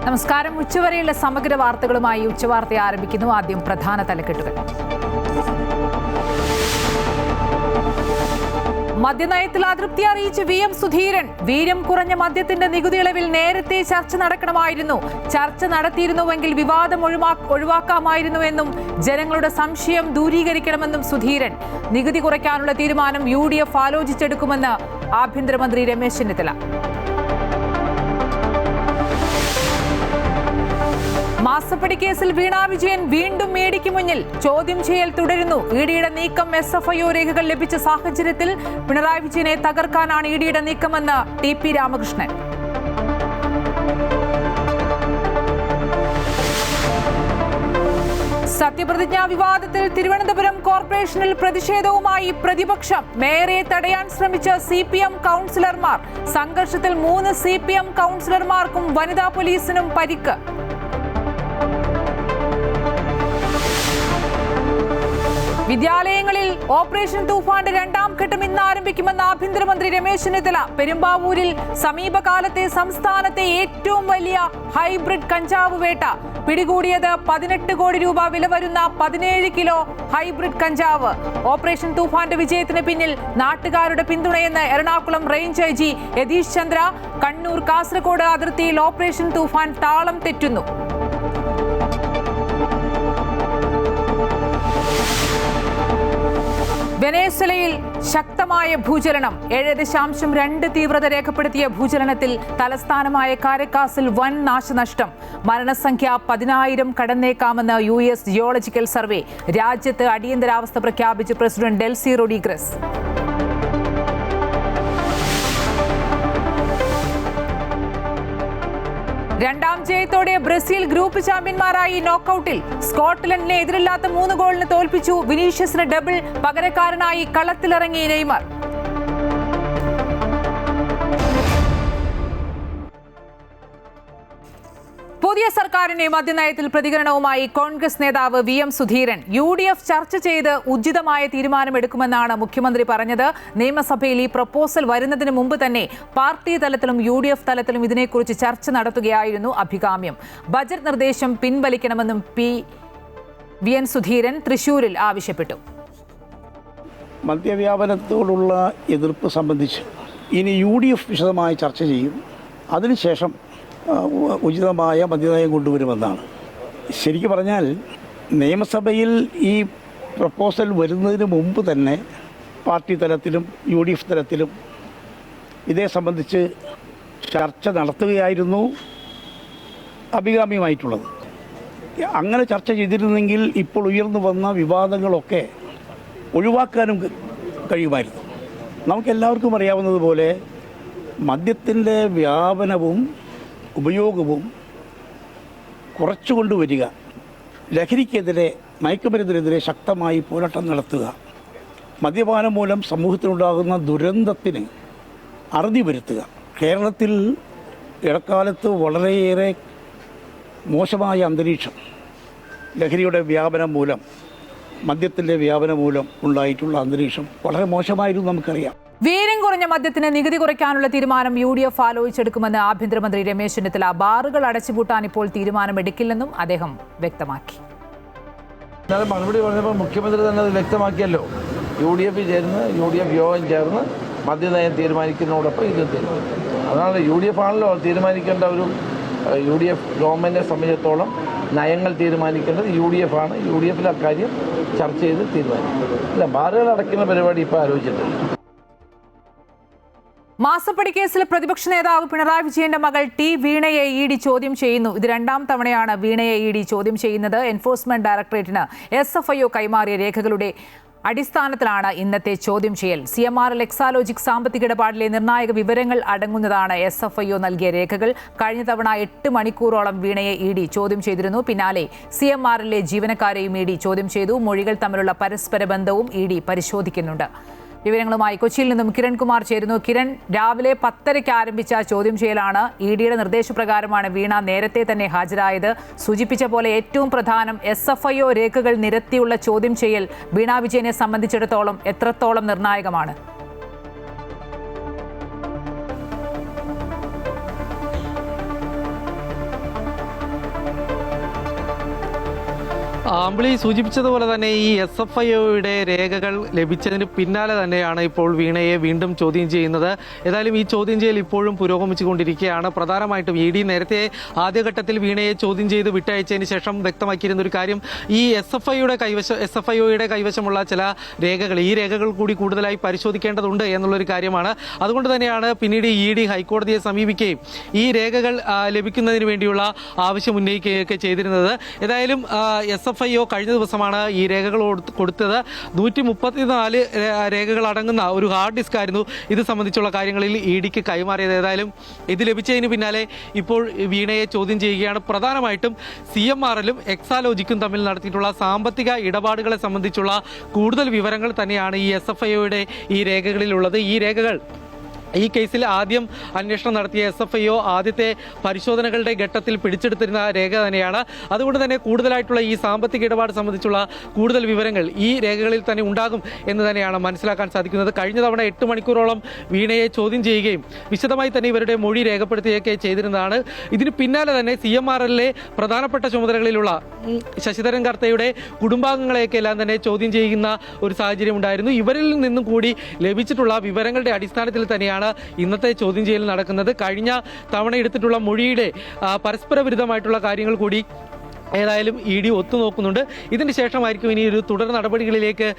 നമസ്കാരം. ഉച്ചവരെയുള്ള സമഗ്ര വാർത്തകളുമായി ഉച്ചവാർത്ത ആരംഭിക്കുന്നു. ആദ്യം പ്രധാന തലക്കെട്ടുകൾ. മദ്യനയത്തിൽ അതൃപ്തി അറിയിച്ച് VM സുധീരൻ. വീര്യം കുറഞ്ഞ മദ്യത്തിന്റെ നികുതി ഇളവിൽ നേരത്തെ ചർച്ച നടക്കണമായിരുന്നു. ചർച്ച നടത്തിയിരുന്നുവെങ്കിൽ വിവാദം ഒഴിവാക്കാമായിരുന്നുവെന്നും ജനങ്ങളുടെ സംശയം ദൂരീകരിക്കണമെന്നും സുധീരൻ. നികുതി കുറയ്ക്കാനുള്ള തീരുമാനം UDF ആലോചിച്ചെടുക്കുമെന്ന് ആഭ്യന്തരമന്ത്രി രമേശ് ചെന്നിത്തല. മാസപ്പടി കേസിൽ വീണ വിജയൻ വീണ്ടും EDക്ക് മുന്നിൽ. ചോദ്യം ചെയ്യൽ തുടരുന്നു. EDയുടെ നീക്കം SFIO രേഖകൾ ലഭിച്ച സാഹചര്യത്തിൽ പിണറായി വിജയനെ തകർക്കാനാണ് EDയുടെ നീക്കമെന്ന് TP രാമകൃഷ്ണൻ. സത്യപ്രതിജ്ഞാ വിവാദത്തിൽ തിരുവനന്തപുരം കോർപ്പറേഷനിൽ പ്രതിഷേധവുമായി പ്രതിപക്ഷം. മേയറെ തടയാൻ ശ്രമിച്ച CPM കൗൺസിലർമാർ. സംഘർഷത്തിൽ 3 CPM കൗൺസിലർമാർക്കും വനിതാ പോലീസിനും പരിക്ക്. വിദ്യാലയങ്ങളിൽ ഓപ്പറേഷൻ തൂഫാന്റെ 2ാം ഘട്ടം ഇന്ന് ആരംഭിക്കുമെന്ന് ആഭ്യന്തരമന്ത്രി രമേശ് ചെന്നിത്തല. പെരുമ്പാവൂരിൽ സമീപകാലത്തെ സംസ്ഥാനത്തെ ഏറ്റവും വലിയ ഹൈബ്രിഡ് കഞ്ചാവ് വേട്ട. പിടികൂടിയത് 18 കോടി രൂപ വില വരുന്ന 17 കിലോ ഹൈബ്രിഡ് കഞ്ചാവ്. ഓപ്പറേഷൻ തൂഫാന്റെ വിജയത്തിന് പിന്നിൽ നാട്ടുകാരുടെ പിന്തുണയെന്ന് എറണാകുളം റേഞ്ച് IG യതീഷ് ചന്ദ്ര. കണ്ണൂർ കാസർഗോഡ് അതിർത്തിയിൽ ഓപ്പറേഷൻ തൂഫാൻ താളം തെറ്റുന്നു. വെനസ്വേലയിൽ ശക്തമായ ഭൂചലനം. 7.2 തീവ്രത രേഖപ്പെടുത്തിയ ഭൂചലനത്തിൽ തലസ്ഥാനമായ കാരക്കാസിൽ വൻ നാശനഷ്ടം. മരണസംഖ്യ 10,000 കടന്നേക്കാമെന്ന് US ജിയോളജിക്കൽ സർവേ. രാജ്യത്ത് അടിയന്തരാവസ്ഥ പ്രഖ്യാപിച്ച് പ്രസിഡന്റ് ഡെൽസി റോഡ്രിഗസ്. രണ്ടാം ജയത്തോടെ ബ്രസീൽ ഗ്രൂപ്പ് ചാമ്പ്യന്മാരായി. നോക്കൌട്ടിൽ സ്കോട്ട്ലൻഡിനെ എതിരില്ലാത്ത 3 ഗോളിന് തോൽപ്പിച്ചു. വിനീഷ്യസിന് ഡബിൾ. പകരക്കാരനായി കളത്തിലിറങ്ങി നെയ്മർ. പുതിയ സർക്കാരിന്റെ മദ്യനയത്തിൽ പ്രതികരണവുമായി കോൺഗ്രസ് നേതാവ് VM സുധീരൻ. UDF ചർച്ച ചെയ്ത് ഉചിതമായ തീരുമാനമെടുക്കുമെന്നാണ് മുഖ്യമന്ത്രി പറഞ്ഞത്. നിയമസഭയിൽ ഈ പ്രപ്പോസൽ വരുന്നതിന് മുമ്പ് തന്നെ പാർട്ടി തലത്തിലും UDF തലത്തിലും ഇതിനെക്കുറിച്ച് ചർച്ച നടത്തുകയായിരുന്നു അഭികാമ്യം. ബജറ്റ് നിർദ്ദേശം പിൻവലിക്കണമെന്നും VN സുധീരൻ തൃശൂരിൽ ആവശ്യപ്പെട്ടു. മദ്യവ്യാപനത്തോടുള്ള എതിർപ്പ് സംബന്ധിച്ച് ഇനി UDF വിശദമായി ചർച്ച ചെയ്യും. അതിനുശേഷം ഉചിതമായ മദ്യനയം കൊണ്ടുവരുമെന്നാണ്. ശരിക്കും പറഞ്ഞാൽ നിയമസഭയിൽ ഈ പ്രപ്പോസൽ വരുന്നതിന് മുമ്പ് തന്നെ പാർട്ടി തലത്തിലും UDF തലത്തിലും ഇതേ സംബന്ധിച്ച് ചർച്ച നടത്തുകയായിരുന്നു അഭികാമ്യമായിട്ടുള്ളത്. അങ്ങനെ ചർച്ച ചെയ്തിരുന്നെങ്കിൽ ഇപ്പോൾ ഉയർന്നു വന്ന വിവാദങ്ങളൊക്കെ ഒഴിവാക്കാനും കഴിയുമായിരുന്നു. നമുക്കെല്ലാവർക്കും അറിയാവുന്നതുപോലെ മദ്യത്തിൻ്റെ വ്യാപനവും ഉപയോഗവും കുറച്ചുകൊണ്ടുവരിക, ലഹരിക്കെതിരെ, മയക്കുമരുന്നിനെതിരെ ശക്തമായി പോരാട്ടം നടത്തുക, മദ്യപാനം മൂലം സമൂഹത്തിനുണ്ടാകുന്ന ദുരന്തത്തിന് അറുതി വരുത്തുക. കേരളത്തിൽ ഇടക്കാലത്ത് വളരെയേറെ മോശമായ അന്തരീക്ഷം ലഹരിയുടെ വ്യാപനം മൂലം, മദ്യത്തിൻ്റെ വ്യാപനം മൂലം ഉണ്ടായിട്ടുള്ള അന്തരീക്ഷം വളരെ മോശമായിരുന്നു, നമുക്കറിയാം. വീര്യം കുറഞ്ഞ മദ്യത്തിന് നികുതി കുറയ്ക്കാനുള്ള തീരുമാനം UDF ആലോചിച്ചെടുക്കുമെന്ന് ആഭ്യന്തരമന്ത്രി രമേശ് ചെന്നിത്തല. ബാറുകൾ അടച്ചുപൂട്ടാൻ ഇപ്പോൾ തീരുമാനമെടുക്കില്ലെന്നും അദ്ദേഹം വ്യക്തമാക്കി. മറുപടി പറഞ്ഞപ്പോൾ മുഖ്യമന്ത്രി തന്നെ അത് വ്യക്തമാക്കിയല്ലോ. UDF യോഗം ചേർന്ന് മദ്യനയം തീരുമാനിക്കുന്നതോടൊപ്പം ഇത് തീരുമാനിക്കും. അതാണ് UDF ആണല്ലോ തീരുമാനിക്കേണ്ട. ഒരു UDF ഗവൺമെൻറ്റിനെ സംബന്ധിച്ചിടത്തോളം നയങ്ങൾ തീരുമാനിക്കേണ്ടത് UDF ആണ്. UDFിൽ അക്കാര്യം ചർച്ച ചെയ്ത് തീരുമാനിക്കും. അല്ല, ബാറുകൾ അടയ്ക്കുന്ന പരിപാടി ഇപ്പോൾ ആലോചിച്ചിട്ടില്ല. മാസപ്പടി കേസിൽ പ്രതിപക്ഷ നേതാവ് പിണറായി വിജയന്റെ മകൾ വീണയെ ED ചോദ്യം ചെയ്യുന്നു. ഇത് 2ാം തവണയാണ് വീണയെ ED ചോദ്യം ചെയ്യുന്നത്. എൻഫോഴ്സ്മെന്റ് ഡയറക്ടറേറ്റിന് SFIO കൈമാറിയ രേഖകളുടെ അടിസ്ഥാനത്തിലാണ് ഇന്നത്തെ ചോദ്യം ചെയ്യൽ. CMRL എക്സാലോജിക് സാമ്പത്തിക ഇടപാടിലെ നിർണായക വിവരങ്ങൾ അടങ്ങുന്നതാണ് SFIO നൽകിയ രേഖകൾ. കഴിഞ്ഞ തവണ 8 മണിക്കൂറോളം വീണയെ ED ചോദ്യം ചെയ്തിരുന്നു. പിന്നാലെ CMRLലെ ജീവനക്കാരെയും ED ചോദ്യം ചെയ്തു. മൊഴികൾ തമ്മിലുള്ള പരസ്പര ബന്ധവും ED പരിശോധിക്കുന്നുണ്ട്. വിവരങ്ങളുമായി കൊച്ചിയിൽ നിന്നും കിരൺകുമാർ ചേരുന്നു. കിരൺ, രാവിലെ 10:30 ആരംഭിച്ച ചോദ്യം ചെയ്യലാണ്. EDയുടെ നിർദ്ദേശപ്രകാരമാണ് വീണ നേരത്തെ തന്നെ ഹാജരായത്. സൂചിപ്പിച്ച പോലെ ഏറ്റവും പ്രധാനം SFIO രേഖകൾ നിരത്തിയുള്ള ചോദ്യം ചെയ്യൽ വീണ വിജയനെ സംബന്ധിച്ചിടത്തോളം എത്രത്തോളം നിർണായകമാണ്? അമ്പിളി സൂചിപ്പിച്ചതുപോലെ തന്നെ ഈ SFIOയുടെ രേഖകൾ ലഭിച്ചതിന് പിന്നാലെ തന്നെയാണ് ഇപ്പോൾ വീണയെ വീണ്ടും ചോദ്യം ചെയ്യുന്നത്. ഏതായാലും ഈ ചോദ്യം ചെയ്യൽ ഇപ്പോഴും പുരോഗമിച്ചുകൊണ്ടിരിക്കുകയാണ്. പ്രധാനമായിട്ടും ED നേരത്തെ ആദ്യഘട്ടത്തിൽ വീണയെ ചോദ്യം ചെയ്ത് വിട്ടയച്ചതിന് ശേഷം വ്യക്തമാക്കിയിരുന്ന ഒരു കാര്യം, ഈ SFIOയുടെ കൈവശമുള്ള ചില രേഖകൾ, ഈ രേഖകൾ കൂടി കൂടുതലായി പരിശോധിക്കേണ്ടതുണ്ട് എന്നുള്ളൊരു കാര്യമാണ്. അതുകൊണ്ട് തന്നെയാണ് പിന്നീട് ED ഹൈക്കോടതിയെ സമീപിക്കുകയും ഈ രേഖകൾ ലഭിക്കുന്നതിന് വേണ്ടിയുള്ള ആവശ്യം ഉന്നയിക്കുകയൊക്കെ ചെയ്തിരുന്നത്. ഏതായാലും SFIO കഴിഞ്ഞ ദിവസമാണ് ഈ രേഖകൾ കൊടുത്തത്. 134 രേഖകൾ അടങ്ങുന്ന ഒരു ഹാർഡ് ഡിസ്ക് ആയിരുന്നു ഇത് സംബന്ധിച്ചുള്ള കാര്യങ്ങളിൽ EDക്ക് കൈമാറിയത്. ഏതായാലും ഇത് ലഭിച്ചതിന് പിന്നാലെ ഇപ്പോൾ വീണയെ ചോദ്യം ചെയ്യുകയാണ്. പ്രധാനമായിട്ടും CMRലും എക്സാലോജിക്കും തമ്മിൽ നടത്തിയിട്ടുള്ള സാമ്പത്തിക ഇടപാടുകളെ സംബന്ധിച്ചുള്ള കൂടുതൽ വിവരങ്ങൾ തന്നെയാണ് ഈ SFIOയുടെ ഈ രേഖകളിലുള്ളത്. ഈ രേഖകൾ ഈ കേസിൽ ആദ്യം അന്വേഷണം നടത്തിയ SFIO ആദ്യത്തെ പരിശോധനകളുടെ ഘട്ടത്തിൽ പിടിച്ചെടുത്തിരുന്ന രേഖ തന്നെയാണ്. അതുകൊണ്ട് തന്നെ കൂടുതലായിട്ടുള്ള ഈ സാമ്പത്തിക ഇടപാട് സംബന്ധിച്ചുള്ള കൂടുതൽ വിവരങ്ങൾ ഈ രേഖകളിൽ തന്നെ ഉണ്ടാകും എന്ന് തന്നെയാണ് മനസ്സിലാക്കാൻ സാധിക്കുന്നത്. കഴിഞ്ഞ തവണ 8 മണിക്കൂറോളം വീണയെ ചോദ്യം ചെയ്യുകയും വിശദമായി തന്നെ ഇവരുടെ മൊഴി രേഖപ്പെടുത്തുകയൊക്കെ ചെയ്തിരുന്നതാണ്. ഇതിന് പിന്നാലെ തന്നെ CMRലെ പ്രധാനപ്പെട്ട ചുമതലകളിലുള്ള ശശിധരൻ കർത്തയുടെ കുടുംബാംഗങ്ങളെയൊക്കെ എല്ലാം തന്നെ ചോദ്യം ചെയ്യുന്ന ഒരു സാഹചര്യം ഉണ്ടായിരുന്നു. ഇവരിൽ നിന്നും കൂടി ലഭിച്ചിട്ടുള്ള വിവരങ്ങളുടെ അടിസ്ഥാനത്തിൽ തന്നെയാണ് ഇന്നത്തെ ചോദ്യം ചെയ്യൽ നടക്കുന്നത്. കഴിഞ്ഞ തവണ എടുത്തിട്ടുള്ള മൊഴിയുടെ പരസ്പര വിരുദ്ധമായിട്ടുള്ള കാര്യങ്ങൾ കൂടി ഏതായാലും ED ഒത്തുനോക്കുന്നുണ്ട്. ഇതിന് ശേഷമായിരിക്കും ഇനി ഒരു തുടർ നടപടികളിലേക്ക്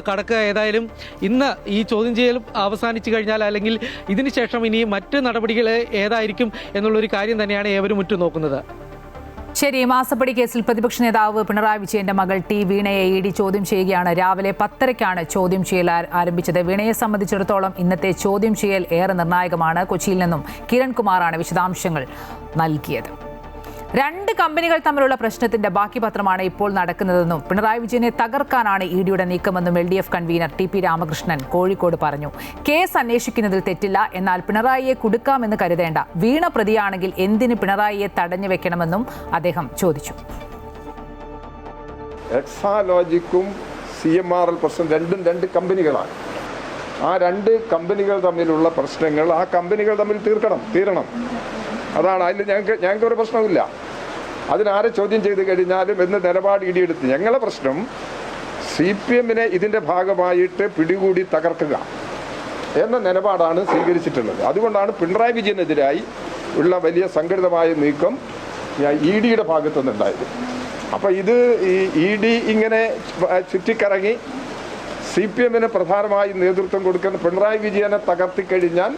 കടക്കുക. ഏതായാലും ഇന്ന് ഈ ചോദ്യം ചെയ്യൽ അവസാനിച്ചു കഴിഞ്ഞാൽ, അല്ലെങ്കിൽ ഇതിന് ശേഷം ഇനി മറ്റ് നടപടികൾ ഏതായിരിക്കും എന്നുള്ളൊരു കാര്യം തന്നെയാണ് ഏവരും ഉറ്റുനോക്കുന്നത്. ശരി, മാസപ്പടി കേസിൽ പ്രതിപക്ഷ നേതാവ് പിണറായി വിജയന്റെ മകൾ വീണയെ ED ചോദ്യം ചെയ്യുകയാണ്. രാവിലെ 10:30ക്കാണ് ചോദ്യം ചെയ്യൽ ആരംഭിച്ചത്. വീണയെ സംബന്ധിച്ചിടത്തോളം ഇന്നത്തെ ചോദ്യം ചെയ്യൽ ഏറെ നിർണായകമാണ്. കൊച്ചിയിൽ നിന്നും കിരൺകുമാറാണ് വിശദാംശങ്ങൾ നൽകിയത്. 2 കമ്പനികൾ തമ്മിലുള്ള പ്രശ്നത്തിന്റെ ബാക്കി പത്രമാണ് ഇപ്പോൾ നടക്കുന്നതെന്നും പിണറായി വിജയനെ തകർക്കാനാണ് EDയുടെ നീക്കമെന്നും LDF convener TP Ramakrishnan Kozhikode പറഞ്ഞു. കേസ് അന്വേഷിക്കുന്നതിൽ തെറ്റില്ല, എന്നാൽ പിണറായിയെ കുടുക്കാമെന്ന് കരുതേണ്ട. വീണ പ്രതിയാണെങ്കിൽ എന്തിന് പിണറായിയെ തടഞ്ഞു വെക്കണമെന്നും അദ്ദേഹം ചോദിച്ചു. എക്സാലോജിക്കും CMRL പ്രശ്നം രണ്ടും 2 കമ്പനികളാണ്. ആ 2 കമ്പനികൾ തമ്മിലുള്ള പ്രശ്നങ്ങൾ ആ കമ്പനികൾ തമ്മിൽ തീരണം. അതാണ്. അതിൽ ഞങ്ങൾക്കൊരു പ്രശ്നമില്ല. അതിനാരെ ചോദ്യം ചെയ്ത് കഴിഞ്ഞാലും എന്ന് നിലപാട് ED എടുത്ത്. ഞങ്ങളുടെ പ്രശ്നം CPMനെ ഇതിൻ്റെ ഭാഗമായിട്ട് പിടികൂടി തകർക്കുക എന്ന നിലപാടാണ് സ്വീകരിച്ചിട്ടുള്ളത്. അതുകൊണ്ടാണ് പിണറായി വിജയനെതിരായി ഉള്ള വലിയ സംഘടിതമായ നീക്കം EDയുടെ ഭാഗത്തുനിന്നുണ്ടായത്. അപ്പോൾ ഇത് ഈ ED ഇങ്ങനെ ചുറ്റിക്കറങ്ങി CPMന് പ്രധാനമായി നേതൃത്വം കൊടുക്കുന്ന പിണറായി വിജയനെ തകർത്തിക്കഴിഞ്ഞാൽ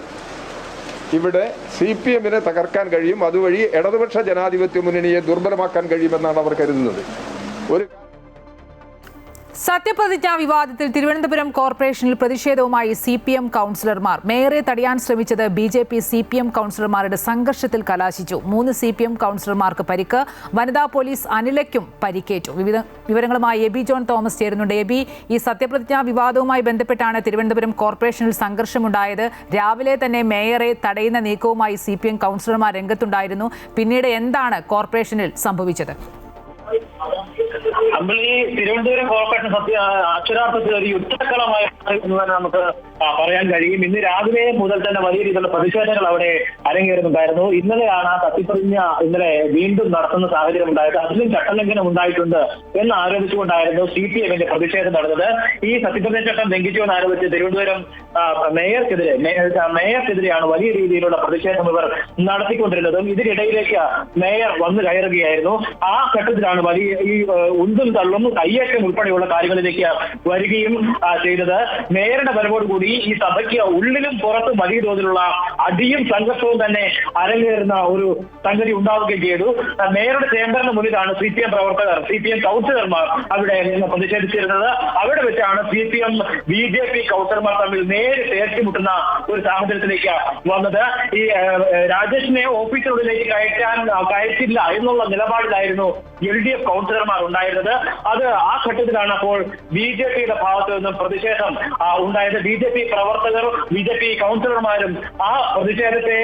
ഇവിടെ CPMനെ തകർക്കാൻ കഴിയും. അതുവഴി ഇടതുപക്ഷ ജനാധിപത്യ മുന്നണിയെ ദുർബലമാക്കാൻ കഴിയുമെന്നാണ് അവർ കരുതുന്നത്. സത്യപ്രതിജ്ഞാ വിവാദത്തിൽ തിരുവനന്തപുരം കോർപ്പറേഷനിൽ പ്രതിഷേധവുമായി CPM കൗൺസിലർമാർ. മേയറെ തടയാൻ ശ്രമിച്ചത് BJP CPM കൗൺസിലർമാരുടെ സംഘർഷത്തിൽ കലാശിച്ചു. 3 CPM കൗൺസിലർമാർക്ക് പരിക്ക്. വനിതാ പോലീസ് അനിലയ്ക്കും പരിക്കേറ്റു. വിവരങ്ങളുമായി എബി ജോൺ തോമസ് ചേരുന്നുണ്ട്. എബി, ഈ സത്യപ്രതിജ്ഞാ വിവാദവുമായി ബന്ധപ്പെട്ടാണ് തിരുവനന്തപുരം കോർപ്പറേഷനിൽ സംഘർഷമുണ്ടായത്. രാവിലെ തന്നെ മേയറെ തടയുന്ന നീക്കവുമായി CPM കൗൺസിലർമാർ രംഗത്തുണ്ടായിരുന്നു. പിന്നീട് എന്താണ് കോർപ്പറേഷനിൽ സംഭവിച്ചത്? അമ്പിളി, തിരുവനന്തപുരം കോർപ്പറേഷൻ അക്ഷരാർത്ഥത്തിൽ ഒരു യുദ്ധക്കളമായി എന്ന് തന്നെ നമുക്ക് പറയാൻ കഴിയും. ഇന്ന് രാവിലെ മുതൽ തന്നെ വലിയ രീതിയിലുള്ള പ്രതിഷേധങ്ങൾ അവിടെ അരങ്ങേറുന്നുണ്ടായിരുന്നു. ഇന്നലെയാണ് സത്യപ്രതിജ്ഞ വീണ്ടും നടത്തുന്ന സാഹചര്യം ഉണ്ടായത്. അതിലും ചട്ടലംഘനം ഉണ്ടായിട്ടുണ്ട് എന്ന് ആരോപിച്ചുകൊണ്ടായിരുന്നു CPMന്റെ പ്രതിഷേധം നടന്നത്. ഈ സത്യപ്രതിജ്ഞ ചട്ടം ലംഘിച്ചുവെന്ന് ആരോപിച്ച് തിരുവനന്തപുരം മേയർക്കെതിരെയാണ് വലിയ രീതിയിലുള്ള പ്രതിഷേധം ഇവർ നടത്തിക്കൊണ്ടിരുന്നതും. ഇതിനിടയിലേക്ക് മേയർ വന്നു കയറുകയായിരുന്നു. ആ ഘട്ടത്തിലാണ് വലിയ ഈ ഉന്തും തള്ളും കയ്യേറ്റം ഉൾപ്പെടെയുള്ള കാര്യങ്ങളിലേക്ക് വരികയും ചെയ്തത്. മേയറുടെ വരവോടുകൂടി ഈ സഭയ്ക്ക് ഉള്ളിലും പുറത്തും വലിയ തോതിലുള്ള അടിയും സംഘർഷവും തന്നെ അരങ്ങേറുന്ന ഒരു സംഗതി ഉണ്ടാവുകയും ചെയ്തു. മേയറുടെ ചേംബറിന് മുന്നിലാണ് CPM പ്രവർത്തകർ, CPM കൗൺസിലർമാർ അവിടെ പ്രതിഷേധിച്ചിരുന്നത്. അവിടെ വെച്ചാണ് CPM BJP കൗൺസിലർമാർ തമ്മിൽ നേരിട്ട് ഏറ്റുമുട്ടുന്ന ഒരു സാഹചര്യത്തിലേക്ക് വന്നത്. ഈ രാജേഷിനെ ഓഫീസിനുള്ളിലേക്ക് കയറ്റില്ല എന്നുള്ള നിലപാടിലായിരുന്നു LDF കൗൺസിലർമാർ ഉണ്ടായിരുന്നത്. അത് ആ ഘട്ടത്തിലാണ് അപ്പോൾ BJPയുടെ ഭാഗത്തു നിന്നും പ്രതിഷേധം ഉണ്ടായത്. BJP പ്രവർത്തകർ, BJP കൗൺസിലർമാരും ആ പ്രതിഷേധത്തെ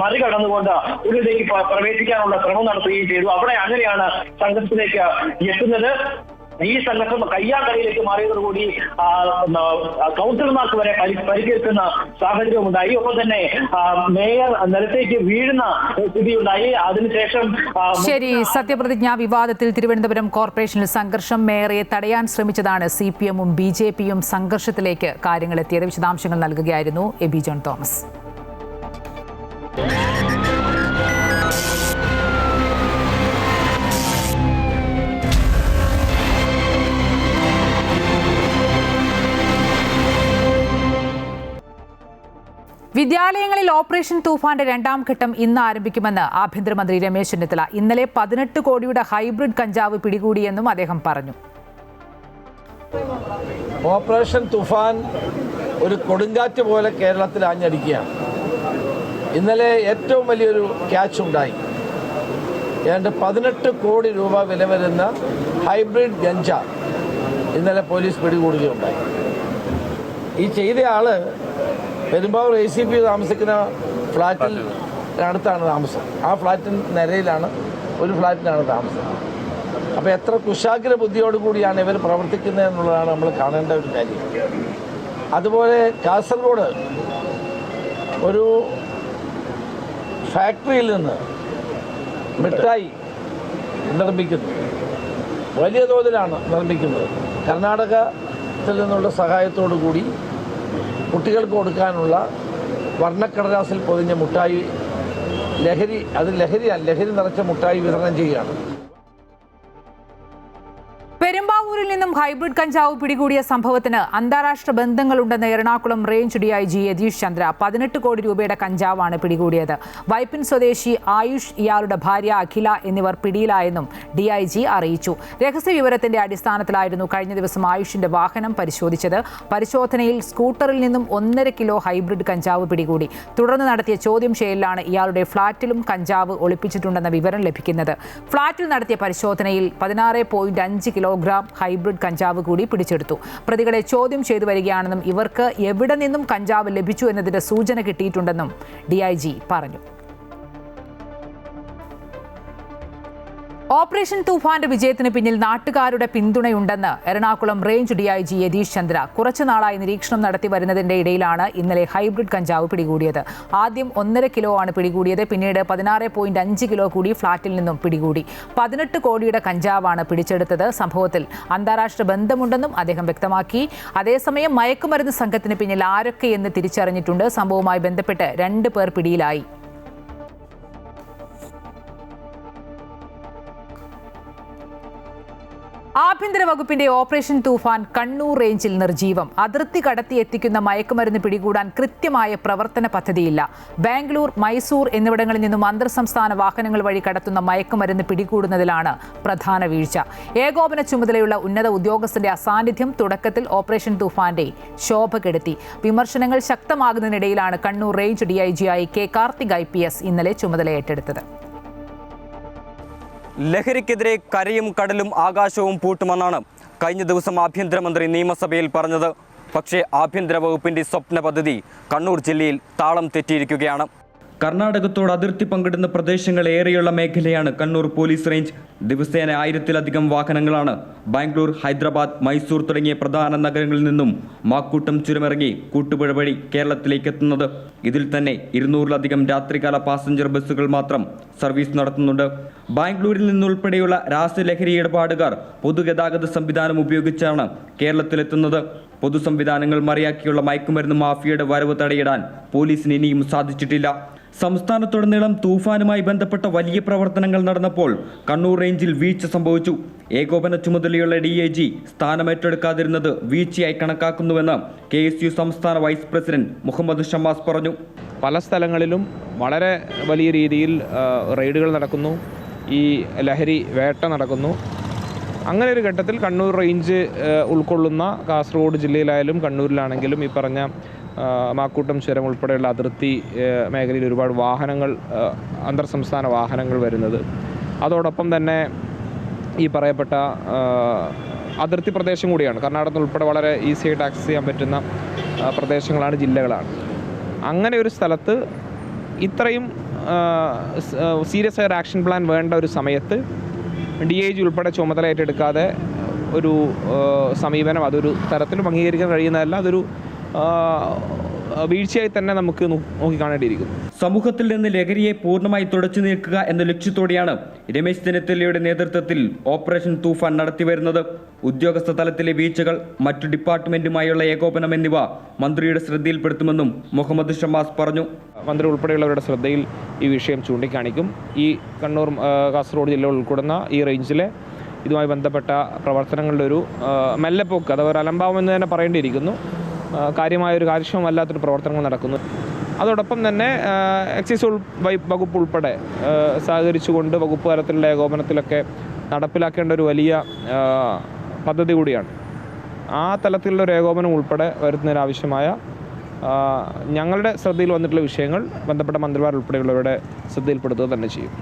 മറികടന്നുകൊണ്ട് ഉള്ളിലേക്ക് പ്രവേശിക്കാനുള്ള ശ്രമം നടത്തുകയും ചെയ്തു. അങ്ങനെയാണ് സംഘർഷത്തിലേക്ക് എത്തുന്നത്. ഈ സംഘർഷം കയ്യാങ്കളിയിലേക്ക് മാറിയതോടുകൂടി കൗൺസിലർമാർക്ക് വരെ പരിക്കേൽക്കുന്ന സാഹചര്യം ഉണ്ടായി. ഒപ്പം തന്നെ മേയർ നിലത്തേക്ക് വീഴുന്ന സ്ഥിതിയുണ്ടായി. അതിനുശേഷം ശരി, സത്യപ്രതിജ്ഞാ വിവാദത്തിൽ തിരുവനന്തപുരം കോർപ്പറേഷനിൽ സംഘർഷം. മേയറെ തടയാൻ ശ്രമിച്ചതാണ് CPM-ഉം BJP-യും സംഘർഷത്തിലേക്ക് കാര്യങ്ങളെത്തിയത്. വിശദാംശങ്ങൾ നൽകുകയായിരുന്നു എബി ജോൺ തോമസ്. വിദ്യാലയങ്ങളിൽ ഓപ്പറേഷൻ തൂഫാന്റെ രണ്ടാം ഘട്ടം ഇന്ന് ആരംഭിക്കുമെന്ന് ആഭ്യന്തരമന്ത്രി രമേശ് ചെന്നിത്തല. ഇന്നലെ 18 കോടിയുടെ ഹൈബ്രിഡ് കഞ്ചാവ് പിടികൂടിയെന്നും അദ്ദേഹം പറഞ്ഞു. ഓപ്പറേഷൻ തുഫാൻ ഒരു കൊടുങ്കാറ്റ് പോലെ കേരളത്തിൽ ആഞ്ഞടിക്കുകയാണ്. ഇന്നലെ ഏറ്റവും വലിയൊരു ക്യാച്ച് ഉണ്ടായി. ഏതാണ്ട് 18 കോടി രൂപ വില വരുന്ന ഹൈബ്രിഡ് ഗഞ്ച ഇന്നലെ പോലീസ് പിടികൂടുകയുണ്ടായി. ഈ ചെയ്തയാള് പെരുമ്പാവൂർ ACP താമസിക്കുന്ന ഫ്ലാറ്റിൽ അടുത്താണ് താമസം. ആ ഫ്ലാറ്റിൻ നിരയിലാണ്, ഒരു ഫ്ലാറ്റിനാണ് താമസം. അപ്പോൾ എത്ര കുശാഗ്ര ബുദ്ധിയോടുകൂടിയാണ് ഇവർ പ്രവർത്തിക്കുന്നത് എന്നുള്ളതാണ് നമ്മൾ കാണേണ്ട ഒരു കാര്യം. അതുപോലെ കാസർഗോഡ് ഒരു ഫാക്ടറിയിൽ നിന്ന് മിഠായി നിർമ്മിക്കുന്നു, വലിയ തോതിലാണ് നിർമ്മിക്കുന്നത്. കർണാടകത്തിൽ നിന്നുള്ള സഹായത്തോടു കൂടി കുട്ടികൾക്ക് കൊടുക്കാനുള്ള വർണ്ണക്കടലാസിൽ പൊതിഞ്ഞ മുട്ടായി ലഹരി നിറച്ച മുട്ടായി വിതരണം ചെയ്യുകയാണ്. പെരുമ്പാവൂരിൽ നിന്നും ഹൈബ്രിഡ് കഞ്ചാവ് പിടികൂടിയ സംഭവത്തിന് അന്താരാഷ്ട്ര ബന്ധങ്ങളുണ്ടെന്ന് എറണാകുളം റേഞ്ച് DIG യതീഷ് ചന്ദ്ര. 18 കോടി രൂപയുടെ കഞ്ചാവാണ് പിടികൂടിയത്. വൈപ്പിൻ സ്വദേശി ആയുഷ്, ഇയാളുടെ ഭാര്യ അഖില എന്നിവർ പിടിയിലായെന്നും DIG അറിയിച്ചു. രഹസ്യ വിവരത്തിന്റെ അടിസ്ഥാനത്തിലായിരുന്നു കഴിഞ്ഞ ദിവസം ആയുഷിന്റെ വാഹനം പരിശോധിച്ചത്. പരിശോധനയിൽ സ്കൂട്ടറിൽ നിന്നും 1.5 കിലോ ഹൈബ്രിഡ് കഞ്ചാവ് പിടികൂടി. തുടർന്ന് നടത്തിയ ചോദ്യം ചെയ്യലിലാണ് ഇയാളുടെ ഫ്ളാറ്റിലും കഞ്ചാവ് ഒളിപ്പിച്ചിട്ടുണ്ടെന്ന വിവരം ലഭിക്കുന്നത്. ഫ്ളാറ്റിൽ നടത്തിയ പരിശോധനയിൽ 16.5 കിലോഗ്രാം ഹൈബ്രിഡ് കഞ്ചാവ് കൂടി പിടിച്ചെടുത്തു. പ്രതികളെ ചോദ്യം ചെയ്തു വരികയാണെന്നും ഇവർക്ക് എവിടെ നിന്നും കഞ്ചാവ് ലഭിച്ചു എന്നതിന്റെ സൂചന കിട്ടിയിട്ടുണ്ടെന്നും DIG പറഞ്ഞു. ഓപ്പറേഷൻ തൂഫാന്റെ വിജയത്തിന് പിന്നിൽ നാട്ടുകാരുടെ പിന്തുണയുണ്ടെന്ന് എറണാകുളം റേഞ്ച് DIG യതീഷ് ചന്ദ്ര. കുറച്ചുനാളായി നിരീക്ഷണം നടത്തി വരുന്നതിന്റെ ഇടയിലാണ് ഇന്നലെ ഹൈബ്രിഡ് കഞ്ചാവ് പിടികൂടിയത്. ആദ്യം 1.5 കിലോ ആണ് പിടികൂടിയത്. പിന്നീട് 16.5 കിലോ കൂടി ഫ്ളാറ്റിൽ നിന്നും പിടികൂടി. 18 കോടിയുടെ കഞ്ചാവാണ് പിടിച്ചെടുത്തത്. സംഭവത്തിൽ അന്താരാഷ്ട്ര ബന്ധമുണ്ടെന്നും അദ്ദേഹം വ്യക്തമാക്കി. അതേസമയം മയക്കുമരുന്ന് സംഘത്തിന് പിന്നിൽ ആരൊക്കെയെന്ന് തിരിച്ചറിഞ്ഞിട്ടുണ്ട്. സംഭവവുമായി ബന്ധപ്പെട്ട് 2 പേർ പിടിയിലായി. ആഭ്യന്തര വകുപ്പിന്റെ ഓപ്പറേഷൻ തൂഫാൻ കണ്ണൂർ റേഞ്ചിൽ നിർജീവം. അതിർത്തി കടത്തി എത്തിക്കുന്ന മയക്കുമരുന്ന് പിടികൂടാൻ കൃത്യമായ പ്രവർത്തന പദ്ധതിയില്ല. ബാംഗ്ലൂർ, മൈസൂർ എന്നിവിടങ്ങളിൽ നിന്നും അന്തർ സംസ്ഥാന വാഹനങ്ങൾ വഴി കടത്തുന്ന മയക്കുമരുന്ന് പിടികൂടുന്നതിലാണ് പ്രധാന വീഴ്ച. ഏകോപന ചുമതലയുള്ള ഉന്നത ഉദ്യോഗസ്ഥന്റെ അസാന്നിധ്യം തുടക്കത്തിൽ ഓപ്പറേഷൻ തൂഫാന്റെ ശോഭ കെടുത്തി. വിമർശനങ്ങൾ ശക്തമാകുന്നതിനിടയിലാണ് കണ്ണൂർ റേഞ്ച് DIG ആയി K. കാർത്തിക് IPS ഇന്നലെ ചുമതല ഏറ്റെടുത്തത്. ലഹരിക്കെതിരെ കരയും കടലും ആകാശവും പൂട്ടുമെന്നാണ് കഴിഞ്ഞ ദിവസം ആഭ്യന്തരമന്ത്രി നിയമസഭയിൽ പറഞ്ഞത്. പക്ഷേ ആഭ്യന്തര വകുപ്പിന്റെ സ്വപ്ന പദ്ധതി കണ്ണൂർ ജില്ലയിൽ താളം തെറ്റിയിരിക്കുകയാണ്. കർണാടകത്തോട് അതിർത്തി പങ്കിടുന്ന പ്രദേശങ്ങൾ ഏറെയുള്ള മേഖലയാണ് കണ്ണൂർ പോലീസ് റേഞ്ച്. ദിവസേന 1000-ലധികം വാഹനങ്ങളാണ് ബാംഗ്ലൂർ, ഹൈദരാബാദ്, മൈസൂർ തുടങ്ങിയ പ്രധാന നഗരങ്ങളിൽ നിന്നും മാക്കൂട്ടം ചുരമിറങ്ങി കൂട്ടുപുഴ വഴി കേരളത്തിലേക്ക് എത്തുന്നത്. ഇതിൽ തന്നെ 200-ലധികം രാത്രികാല പാസഞ്ചർ ബസ്സുകൾ മാത്രം സർവീസ് നടത്തുന്നുണ്ട്. ബാംഗ്ലൂരിൽ നിന്നുൾപ്പെടെയുള്ള രാസലഹരി ഇടപാടുകാർ പൊതുഗതാഗത സംവിധാനം ഉപയോഗിച്ചാണ് കേരളത്തിലെത്തുന്നത്. പൊതുസംവിധാനങ്ങൾ മറിയാക്കിയുള്ള മയക്കുമരുന്ന് മാഫിയയുടെ വരവ് തടയിടാൻ പോലീസിന് ഇനിയും സാധിച്ചിട്ടില്ല. സംസ്ഥാനത്തുടനീളം തൂഫാനുമായി ബന്ധപ്പെട്ട വലിയ പ്രവർത്തനങ്ങൾ നടന്നപ്പോൾ കണ്ണൂർ റേഞ്ചിൽ വീഴ്ച സംഭവിച്ചു. ഏകോപന ചുമതലയുള്ള DIG സ്ഥാനമേറ്റെടുക്കാതിരുന്നത് വീഴ്ചയായി കണക്കാക്കുന്നുവെന്ന് KSU സംസ്ഥാന വൈസ് പ്രസിഡന്റ് മുഹമ്മദ് ഷമാസ് പറഞ്ഞു. പല സ്ഥലങ്ങളിലും വളരെ വലിയ രീതിയിൽ റെയ്ഡുകൾ നടക്കുന്നു, ഈ ലഹരി വേട്ട നടക്കുന്നു. അങ്ങനെ ഒരു ഘട്ടത്തിൽ കണ്ണൂർ റേഞ്ച് ഉൾക്കൊള്ളുന്ന കാസർഗോഡ് ജില്ലയിലായാലും കണ്ണൂരിലാണെങ്കിലും ഈ പറഞ്ഞ മാക്കൂട്ടം ചുരം ഉൾപ്പെടെയുള്ള അതിർത്തി മേഖലയിൽ ഒരുപാട് വാഹനങ്ങൾ, അന്തർ സംസ്ഥാന വാഹനങ്ങൾ വരുന്നത്, അതോടൊപ്പം തന്നെ ഈ പറയപ്പെട്ട അതിർത്തി പ്രദേശം കൂടിയാണ്. കർണാടകത്തിൽ ഉൾപ്പെടെ വളരെ ഈസിയായിട്ട് ആക്സസ് ചെയ്യാൻ പറ്റുന്ന പ്രദേശങ്ങളാണ്, ജില്ലകളാണ്. അങ്ങനെ ഒരു സ്ഥലത്ത് ഇത്രയും സീരിയസ് ആയ ആക്ഷൻ പ്ലാൻ വേണ്ട ഒരു സമയത്ത് DIG ഉൾപ്പെടെ ചുമതല ഏറ്റെടുക്കാതെ ഒരു സമീപനം അതൊരു തരത്തിലും അംഗീകരിക്കാൻ കഴിയുന്നതല്ല. അതൊരു വീഴ്ചയായി തന്നെ നമുക്ക് നോക്കിക്കാണേണ്ടിയിരിക്കുന്നു. സമൂഹത്തിൽ നിന്ന് ലഹരിയെ പൂർണ്ണമായി തുടച്ചു നീക്കുക എന്ന ലക്ഷ്യത്തോടെയാണ് രമേശ് ചെന്നിത്തലയുടെ നേതൃത്വത്തിൽ ഓപ്പറേഷൻ തൂഫാൻ നടത്തിവരുന്നത്. ഉദ്യോഗസ്ഥ തലത്തിലെ വീഴ്ചകൾ, മറ്റു ഡിപ്പാർട്ട്മെന്റുമായുള്ള ഏകോപനം എന്നിവ മന്ത്രിയുടെ ശ്രദ്ധയിൽപ്പെടുത്തുമെന്നും മുഹമ്മദ് ഷമാസ് പറഞ്ഞു. മന്ത്രി ഉൾപ്പെടെയുള്ളവരുടെ ശ്രദ്ധയിൽ ഈ വിഷയം ചൂണ്ടിക്കാണിക്കും. ഈ കണ്ണൂർ, കാസർഗോഡ് ജില്ലകൾ ഉൾപ്പെടുന്ന ഈ റേഞ്ചിലെ ഇതുമായി ബന്ധപ്പെട്ട പ്രവർത്തനങ്ങളുടെ ഒരു മെല്ലെപ്പോക്ക്, അഥവാ ഒരു അലംഭാവം എന്ന് തന്നെ പറയേണ്ടിയിരിക്കുന്നു. കാര്യമായൊരു കാര്യക്ഷമമല്ലാത്തൊരു പ്രവർത്തനങ്ങൾ നടക്കുന്നു. അതോടൊപ്പം തന്നെ എക്സൈസ് വകുപ്പ് ഉൾപ്പെടെ സഹകരിച്ചുകൊണ്ട് വകുപ്പ് തലത്തിലുള്ള ഏകോപനത്തിലൊക്കെ നടപ്പിലാക്കേണ്ട ഒരു വലിയ പദ്ധതി കൂടിയാണ്. ആ തലത്തിലുള്ള ഒരു ഏകോപനം ഉൾപ്പെടെ വരുത്തുന്നതിനാവശ്യമായ ഞങ്ങളുടെ ശ്രദ്ധയിൽ വന്നിട്ടുള്ള വിഷയങ്ങൾ ബന്ധപ്പെട്ട മന്ത്രിമാർ ഉൾപ്പെടെയുള്ളവരുടെ ശ്രദ്ധയിൽപ്പെടുത്തുക തന്നെ ചെയ്യും.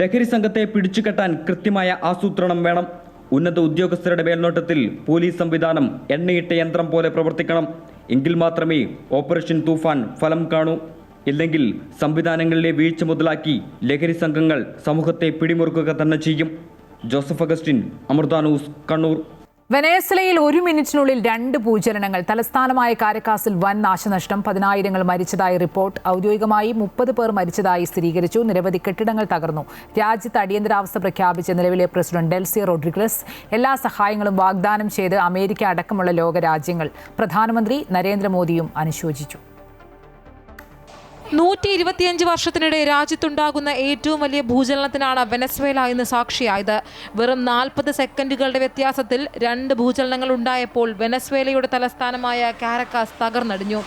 ലഹരി സംഘത്തെ പിടിച്ചുകെട്ടാൻ കൃത്യമായ ആസൂത്രണം വേണം. ഉന്നത ഉദ്യോഗസ്ഥരുടെ മേൽനോട്ടത്തിൽ പോലീസ് സംവിധാനം എണ്ണയിട്ട യന്ത്രം പോലെ പ്രവർത്തിക്കണം. എങ്കിൽ മാത്രമേ ഓപ്പറേഷൻ തൂഫാൻ ഫലം കാണൂ. ഇല്ലെങ്കിൽ സംവിധാനങ്ങളിലെ വീഴ്ച മുതലാക്കി ലഹരി സംഘങ്ങൾ സമൂഹത്തെ പിടിമുറുക്കുക തന്നെ ചെയ്യും. ജോസഫ് അഗസ്റ്റിൻ, അമൃത ന്യൂസ്, കണ്ണൂർ. വെനസ്വേലയിൽ 1 മിനിറ്റിനുള്ളിൽ 2 ഭൂചലനങ്ങൾ. തലസ്ഥാനമായ കാരക്കാസിൽ വൻ നാശനഷ്ടം. 10,000 മരിച്ചതായി റിപ്പോർട്ട്. ഔദ്യോഗികമായി 30 പേർ മരിച്ചതായി സ്ഥിരീകരിച്ചു. നിരവധി കെട്ടിടങ്ങൾ തകർന്നു. രാജ്യത്ത് അടിയന്തരാവസ്ഥ പ്രഖ്യാപിച്ച നിലവിലെ പ്രസിഡന്റ് ഡെൽസി റോഡ്രിഗസ് എല്ലാ സഹായങ്ങളും വാഗ്ദാനം ചെയ്ത് അമേരിക്ക അടക്കമുള്ള ലോകരാജ്യങ്ങൾ. പ്രധാനമന്ത്രി നരേന്ദ്രമോദിയും അനുശോചിച്ചു. 125 വർഷത്തിനിടെ രാജ്യത്തുണ്ടാകുന്ന ഏറ്റവും വലിയ ഭൂചലനത്തിനാണ് വെനസ്വേല ഇന്ന് സാക്ഷിയായത്. വെറും 40 സെക്കൻഡുകളുടെ വ്യത്യാസത്തിൽ 2 ഭൂചലനങ്ങൾ ഉണ്ടായപ്പോൾ വെനസ്വേലയുടെ തലസ്ഥാനമായ കാരക്കാസ് തകർന്നടിഞ്ഞു.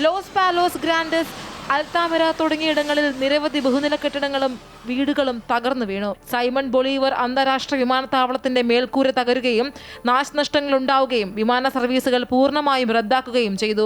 ലോസ് പാലോസ് ഗ്രാൻഡസ്, അൽത്താമിര തുടങ്ങിയിടങ്ങളിൽ നിരവധി ബഹുനില കെട്ടിടങ്ങളും വീടുകളും തകർന്നു വീണു. സൈമൺ ബൊളീവർ അന്താരാഷ്ട്ര വിമാനത്താവളത്തിന്റെ മേൽക്കൂര തകരുകയും നാശനഷ്ടങ്ങൾ ഉണ്ടാവുകയും വിമാന സർവീസുകൾ പൂർണ്ണമായും റദ്ദാക്കുകയും ചെയ്തു.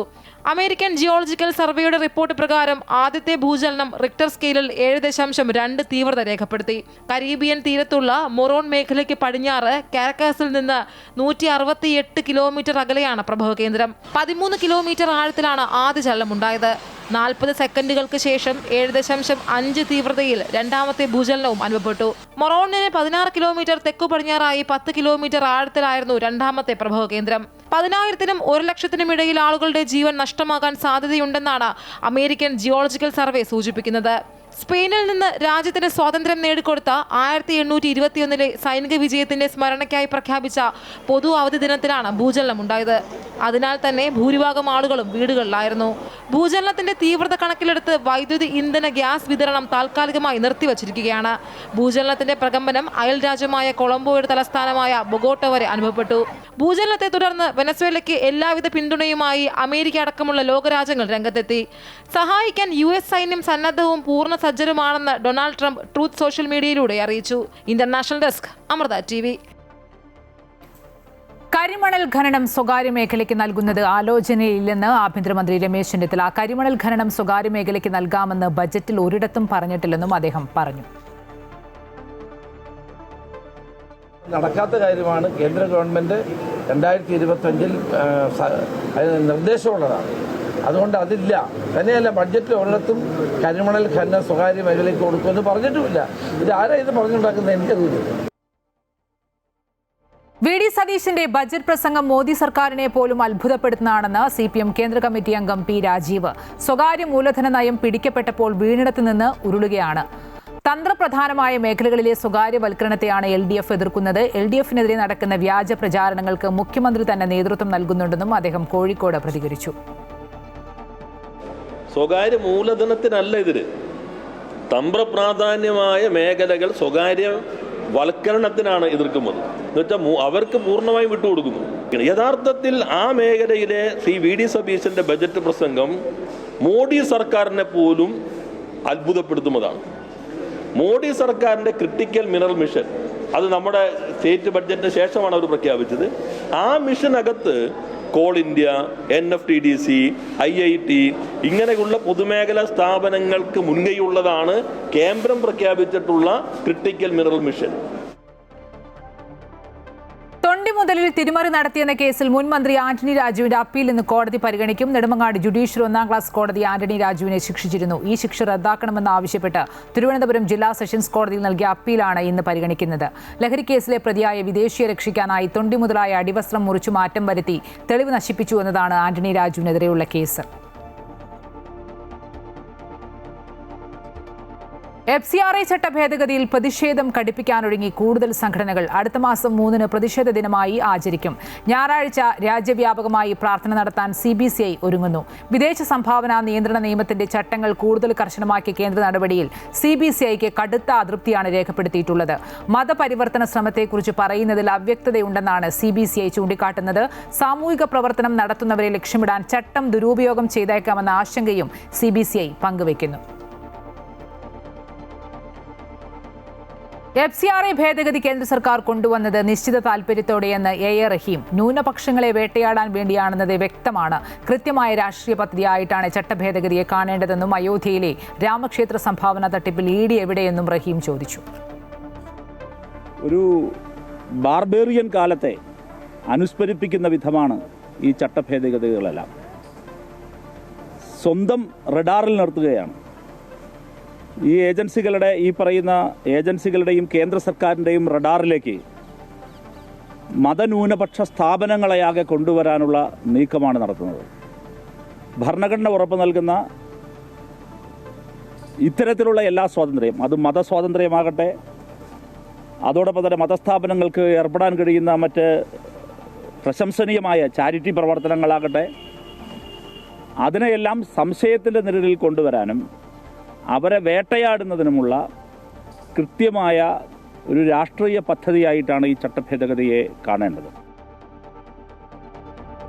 അമേരിക്കൻ ജിയോളജിക്കൽ സർവേയുടെ റിപ്പോർട്ട് പ്രകാരം ആദ്യത്തെ ഭൂചലനം റിക്ടർ സ്കെയിലിൽ 7.2 തീവ്രത രേഖപ്പെടുത്തി. കരീബിയൻ തീരത്തുള്ള മൊറോൺ മേഖലയ്ക്ക് പടിഞ്ഞാറ് കാരക്കാസിൽ നിന്ന് 168 കിലോമീറ്റർ അകലെയാണ് പ്രഭവ കേന്ദ്രം. 13 കിലോമീറ്റർ ആഴത്തിലാണ് ആദ്യ ചലനമുണ്ടായത്. 40 സെക്കൻഡുകൾക്ക് ശേഷം 7.5 തീവ്രതയിൽ രണ്ടാമത്തെ ഭൂചലനവും അനുഭവപ്പെട്ടു. മൊറോണിന് 16 കിലോമീറ്റർ തെക്കു പടിഞ്ഞാറായി 10 കിലോമീറ്റർ ആഴത്തിലായിരുന്നു രണ്ടാമത്തെ പ്രഭവ കേന്ദ്രം. 10,000-നും 1,00,000-നും ഇടയിൽ ആളുകളുടെ ജീവൻ നഷ്ടമാകാൻ സാധ്യതയുണ്ടെന്നാണ് അമേരിക്കൻ ജിയോളജിക്കൽ സർവേ സൂചിപ്പിക്കുന്നത്. സ്പെയിനിൽ നിന്ന് രാജ്യത്തിന് സ്വാതന്ത്ര്യം നേടിക്കൊടുത്ത 1821 സൈനിക വിജയത്തിന്റെ സ്മരണയ്ക്കായി പ്രഖ്യാപിച്ച പൊതു അവധി ദിനത്തിലാണ് ഭൂചലനം ഉണ്ടായത്. അതിനാൽ തന്നെ ഭൂരിഭാഗം ആളുകളും വീടുകളിലായിരുന്നു. ഭൂചലനത്തിന്റെ തീവ്രത കണക്കിലെടുത്ത് വൈദ്യുതി, ഇന്ധന, ഗ്യാസ് വിതരണം താൽക്കാലികമായി നിർത്തിവച്ചിരിക്കുകയാണ്. ഭൂചലനത്തിന്റെ പ്രകമ്പനം അയൽ രാജ്യമായ കൊളംബോയുടെ തലസ്ഥാനമായ ബൊഗോട്ട വരെ അനുഭവപ്പെട്ടു. ഭൂചലനത്തെ തുടർന്ന് വെനസ്വേലയ്ക്ക് എല്ലാവിധ പിന്തുണയുമായി അമേരിക്ക അടക്കമുള്ള ലോകരാജ്യങ്ങൾ രംഗത്തെത്തി. സഹായിക്കാൻ US സൈന്യം സന്നദ്ധവും പൂർണ്ണ സജ്ജരുമാണെന്ന് ഡൊണാൾഡ് ട്രംപ് ട്രൂത്ത് സോഷ്യൽ മീഡിയയിലൂടെ അറിയിച്ചു. International desk, Amrita TV. കരിമണൽ ഖനനം സ്വകാര്യ മേഖലയ്ക്ക് നൽകുന്നത് ആലോചനയില്ലെന്ന് ആഭ്യന്തരമന്ത്രി രമേശ് ചെന്നിത്തല. കരിമണൽ ഖനനം സ്വകാര്യ മേഖലയ്ക്ക് നൽകാമെന്ന് ബജറ്റിൽ ഒരിടത്തും പറഞ്ഞിട്ടില്ലെന്നും അദ്ദേഹം പറഞ്ഞു. നടക്കാത്ത കാര്യമാണ്. കേന്ദ്ര ഗവൺമെൻറ് 2025 അതിന് നിർദ്ദേശമുള്ളതാണ്. അതുകൊണ്ട് അതില്ല. തന്നെയല്ല, ബഡ്ജറ്റിൽ ഒരിടത്തും കരിമണൽ ഖനനം സ്വകാര്യ മേഖലയ്ക്ക് കൊടുക്കുമെന്ന് പറഞ്ഞിട്ടുമില്ല. ഇത് ആരാ ഇത് പറഞ്ഞുണ്ടാക്കുന്നത് എനിക്കറിയില്ല. വി ഡി സതീശന്റെ ബജറ്റ് പ്രസംഗം മോദി സർക്കാരിനെ പോലും അത്ഭുതപ്പെടുത്തുന്നതാണെന്ന് CPM കേന്ദ്ര കമ്മിറ്റി അംഗം P. രാജീവ്. സ്വകാര്യ മൂലധന നയം പിടിക്കപ്പെട്ടപ്പോൾ വീണിടത്ത് നിന്ന് ഉരുളുകയാണ്. തന്ത്രപ്രധാനമായ മേഖലകളിലെ സ്വകാര്യവൽക്കരണത്തെയാണ് LDF എതിർക്കുന്നത്. LDFനെതിരെ നടക്കുന്ന വ്യാജ പ്രചാരണങ്ങൾക്ക് മുഖ്യമന്ത്രി തന്നെ നേതൃത്വം നൽകുന്നുണ്ടെന്നും അദ്ദേഹം കോഴിക്കോട് പ്രതികരിച്ചു. സ്വകാര്യ മൂലധനത്തിനല്ല ഇതിന്. തന്ത്രപ്രാധാന്യമായ മേഖലകൾ സ്വകാര്യ വൽക്കരണത്തിനാണ് എതിർക്കുന്നത്. എന്നുവെച്ചാൽ അവർക്ക് പൂർണ്ണമായും വിട്ടുകൊടുക്കുന്നു. യഥാർത്ഥത്തിൽ ആ മേഖലയിലെ VD സതീശന്റെ ബജറ്റ് പ്രസംഗം മോഡി സർക്കാരിനെ പോലും അത്ഭുതപ്പെടുത്തുന്നതാണ്. മോഡി സർക്കാരിൻ്റെ ക്രിട്ടിക്കൽ മിനറൽ മിഷൻ, അത് നമ്മുടെ സ്റ്റേറ്റ് ബഡ്ജറ്റിന് ശേഷമാണ് അവർ പ്രഖ്യാപിച്ചത്. ആ മിഷനകത്ത് കോൾ ഇന്ത്യ, NFTDC, IIT ഇങ്ങനെയുള്ള പൊതുമേഖലാ സ്ഥാപനങ്ങൾക്ക് മുൻകൈയുള്ളതാണ് കേന്ദ്രം പ്രഖ്യാപിച്ചിട്ടുള്ള ക്രിട്ടിക്കൽ മിനറൽ മിഷൻ. മുതലിൽ തിരിമറി നടത്തിയെന്ന കേസിൽ മുൻ മന്ത്രി ആന്റണി രാജുവിന്റെ അപ്പീൽ ഇന്ന് കോടതി പരിഗണിക്കും. നെടുമങ്ങാട് ജുഡീഷ്യൽ 1-ാം ക്ലാസ് കോടതി ആന്റണി രാജുവിനെ ശിക്ഷിച്ചിരുന്നു. ഈ ശിക്ഷ റദ്ദാക്കണമെന്നാവശ്യപ്പെട്ട് തിരുവനന്തപുരം ജില്ലാ സെഷൻസ് കോടതിയിൽ നൽകിയ അപ്പീലാണ് ഇന്ന് പരിഗണിക്കുന്നത്. ലഹരി കേസിലെ പ്രതിയായ വിദേശിയെ രക്ഷിക്കാനായി തൊണ്ടി മുതലായ അടിവസ്ത്രം മുറിച്ചു മാറ്റം വരുത്തി തെളിവ് നശിപ്പിച്ചു എന്നതാണ് ആന്റണി രാജുവിനെതിരെയുള്ള കേസ്. FCRA ചട്ട ഭേദഗതിയിൽ പ്രതിഷേധം കടുപ്പിക്കാനൊരുങ്ങി കൂടുതൽ സംഘടനകൾ. അടുത്ത മാസം 3-ന് പ്രതിഷേധ ദിനമായി ആചരിക്കും. ഞായറാഴ്ച രാജ്യവ്യാപകമായി പ്രാർത്ഥന നടത്താൻ CBCI ഒരുങ്ങുന്നു. വിദേശ സംഭാവന നിയന്ത്രണ നിയമത്തിന്റെ ചട്ടങ്ങൾ കൂടുതൽ കർശനമാക്കിയ കേന്ദ്ര നടപടിയിൽ CBCIക്ക് കടുത്ത അതൃപ്തിയാണ് രേഖപ്പെടുത്തിയിട്ടുള്ളത്. മതപരിവർത്തന ശ്രമത്തെക്കുറിച്ച് പറയുന്നതിൽ അവ്യക്തതയുണ്ടെന്നാണ് CBCI ചൂണ്ടിക്കാട്ടുന്നത്. സാമൂഹിക പ്രവർത്തനം നടത്തുന്നവരെ ലക്ഷ്യമിടാൻ ചട്ടം ദുരുപയോഗം ചെയ്തേക്കാമെന്ന ആശങ്കയും CBCI പങ്കുവയ്ക്കുന്നു. FCRA ഭേദഗതി കേന്ദ്ര സർക്കാർ കൊണ്ടുവന്നത് നിശ്ചിത താൽപര്യത്തോടെയെന്ന് A.A. റഹീം. ന്യൂനപക്ഷങ്ങളെ വേട്ടയാടാൻ വേണ്ടിയാണെന്നത് വ്യക്തമാണ്. കൃത്യമായ രാഷ്ട്രീയ പദ്ധതിയായിട്ടാണ് ചട്ടഭേദഗതിയെ കാണേണ്ടതെന്നും അയോധ്യയിലെ രാമക്ഷേത്ര സംഭാവന തട്ടിപ്പിൽ ED എവിടെയെന്നും റഹീം ചോദിച്ചു. ഒരു ബാർബേറിയൻ കാലത്തെ അനുസ്മരിപ്പിക്കുന്ന വിധമാണ് ഈ ചട്ടഭേദഗതികളെല്ലാം. സ്വന്തം റഡാറിൽ നിർത്തുകയാണ്. ഈ ഏജൻസികളുടെ ഈ പറയുന്ന ഏജൻസികളുടെയും കേന്ദ്ര സർക്കാരിൻ്റെയും റഡാറിലേക്ക് മതന്യൂനപക്ഷ സ്ഥാപനങ്ങളെയാകെ കൊണ്ടുവരാനുള്ള നീക്കമാണ് നടത്തുന്നത്. ഭരണഘടന ഉറപ്പു നൽകുന്ന ഇത്തരത്തിലുള്ള എല്ലാ സ്വാതന്ത്ര്യം, അത് മതസ്വാതന്ത്ര്യമാകട്ടെ, അതോടൊപ്പം തന്നെ മതസ്ഥാപനങ്ങൾക്ക് ഏർപ്പെടാൻ കഴിയുന്ന മറ്റ് പ്രശംസനീയമായ ചാരിറ്റി പ്രവർത്തനങ്ങളാകട്ടെ, അതിനെയെല്ലാം സംശയത്തിൻ്റെ നിഴലിൽ കൊണ്ടുവരാനും അവരെ വേട്ടയാടുന്നതിനുമുള്ള കൃത്യമായ ഒരു രാഷ്ട്രീയ പദ്ധതിയായിട്ടാണ് ഈ ചട്ടഭേദഗതിയെ കാണേണ്ടത്.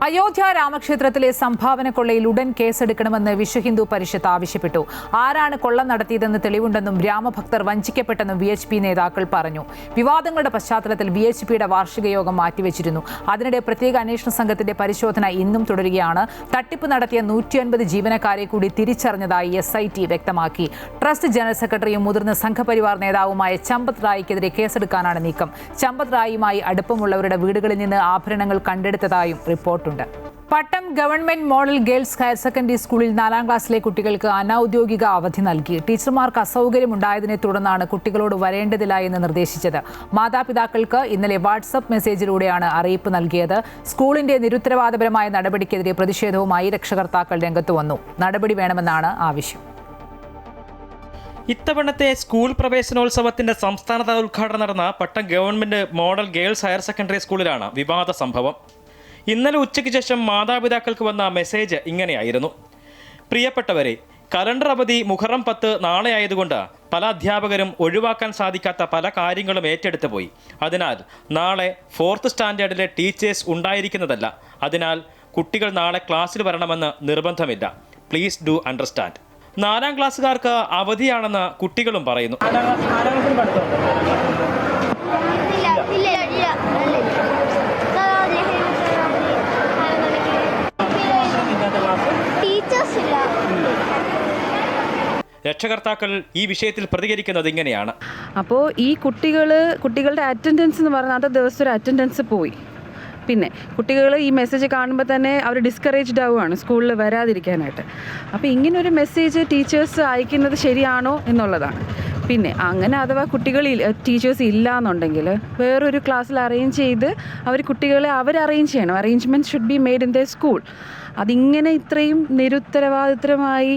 അയോധ്യ രാമക്ഷേത്രത്തിലെ സംഭാവന കൊള്ളയിൽ ഉടൻ കേസെടുക്കണമെന്ന് വിശ്വ ഹിന്ദു പരിഷത്ത് ആവശ്യപ്പെട്ടു. ആരാണ് കൊള്ള നടത്തിയതെന്ന് തെളിവുണ്ടെന്നും രാമഭക്തർ വഞ്ചിക്കപ്പെട്ടെന്നും VHP നേതാക്കൾ പറഞ്ഞു. വിവാദങ്ങളുടെ പശ്ചാത്തലത്തിൽ VHPയുടെ വാർഷിക യോഗം മാറ്റിവെച്ചിരുന്നു. അതിനിടെ പ്രത്യേക അന്വേഷണ സംഘത്തിന്റെ പരിശോധന ഇന്നും തുടരുകയാണ്. തട്ടിപ്പ് നടത്തിയ 150 ജീവനക്കാരെ കൂടി തിരിച്ചറിഞ്ഞതായി SIT വ്യക്തമാക്കി. ട്രസ്റ്റ് ജനറൽ സെക്രട്ടറിയും മുതിർന്ന സംഘപരിവാർ നേതാവുമായ ചമ്പത് റായിക്കെതിരെ കേസെടുക്കാനാണ് നീക്കം. ചമ്പത് റായിയുമായി അടുപ്പമുള്ളവരുടെ വീടുകളിൽ നിന്ന് ആഭരണങ്ങൾ കണ്ടെടുത്തതായും റിപ്പോർട്ടുണ്ട്. Pattom government model girls higher secondary സ്കൂളിൽ 4-ാം ക്ലാസ്സിലെ കുട്ടികൾക്ക് അനൌദ്യോഗിക അവധി നൽകി. ടീച്ചർമാർക്ക് അസൗകര്യമുണ്ടായതിനെ തുടർന്നാണ് കുട്ടികളോട് വരേണ്ടതില്ല എന്ന് നിർദ്ദേശിച്ചത്. മാതാപിതാക്കൾക്ക് ഇന്നലെ വാട്സ്ആപ്പ് മെസ്സേജിലൂടെയാണ് അറിയിപ്പ് നൽകിയത്. സ്കൂളിന്റെ നിരുത്തരവാദപരമായ നടപടിക്കെതിരെ പ്രതിഷേധവുമായി രക്ഷകർത്താക്കൾ രംഗത്ത് വന്നു. നടപടി വേണമെന്നാണ് ആവശ്യം. ഇത്തവണത്തെ സ്കൂൾ പ്രവേശനോത്സവത്തിന്റെ സംസ്ഥാനതല ഉദ്ഘാടനം നടന്ന Pattom government model girls higher secondary സ്കൂളിലാണ് വിവാദ സംഭവം. ഇന്നലെ ഉച്ചയ്ക്ക് ശേഷം മാതാപിതാക്കൾക്ക് വന്ന മെസ്സേജ് ഇങ്ങനെയായിരുന്നു: പ്രിയപ്പെട്ടവരെ, കലണ്ടർ അവധി മുഹറം 10 നാളെ ആയതുകൊണ്ട് പല അധ്യാപകരും ഒഴിവാക്കാൻ സാധിക്കാത്ത പല കാര്യങ്ങളും ഏറ്റെടുത്തു പോയി. അതിനാൽ നാളെ 4th സ്റ്റാൻഡേർഡിലെ ടീച്ചേഴ്സ് ഉണ്ടായിരിക്കുന്നതല്ല. അതിനാൽ കുട്ടികൾ നാളെ ക്ലാസ്സിൽ വരണമെന്ന് നിർബന്ധമില്ല. Please do understand. 4-ാം ക്ലാസ്സുകാർക്ക് അവധിയാണെന്ന് കുട്ടികളും പറയുന്നു. രക്ഷകർത്താക്കൾ ഈ വിഷയത്തിൽ പ്രതികരിക്കുന്നത് ഇങ്ങനെയാണ്: അപ്പോൾ ഈ കുട്ടികളുടെ അറ്റൻഡൻസ് എന്ന് പറഞ്ഞാൽ അന്നത്തെ ദിവസം ഒരു അറ്റൻഡൻസ് പോയി. പിന്നെ കുട്ടികൾ ഈ മെസ്സേജ് കാണുമ്പോൾ തന്നെ അവർ ഡിസ്കറേജ്ഡ് ആവുകയാണ് സ്കൂളിൽ വരാതിരിക്കാനായിട്ട്. അപ്പോൾ ഇങ്ങനൊരു മെസ്സേജ് ടീച്ചേഴ്സ് അയക്കുന്നത് ശരിയാണോ എന്നുള്ളതാണ്. പിന്നെ അങ്ങനെ അഥവാ കുട്ടികളിൽ ടീച്ചേഴ്സ് ഇല്ല എന്നുണ്ടെങ്കിൽ വേറൊരു ക്ലാസ്സിൽ അറേഞ്ച് ചെയ്ത് കുട്ടികളെ അറേഞ്ച് ചെയ്യണം. Arrangement should be made in the school. അതിങ്ങനെ ഇത്രയും നിരുത്തരവാദിത്തരമായി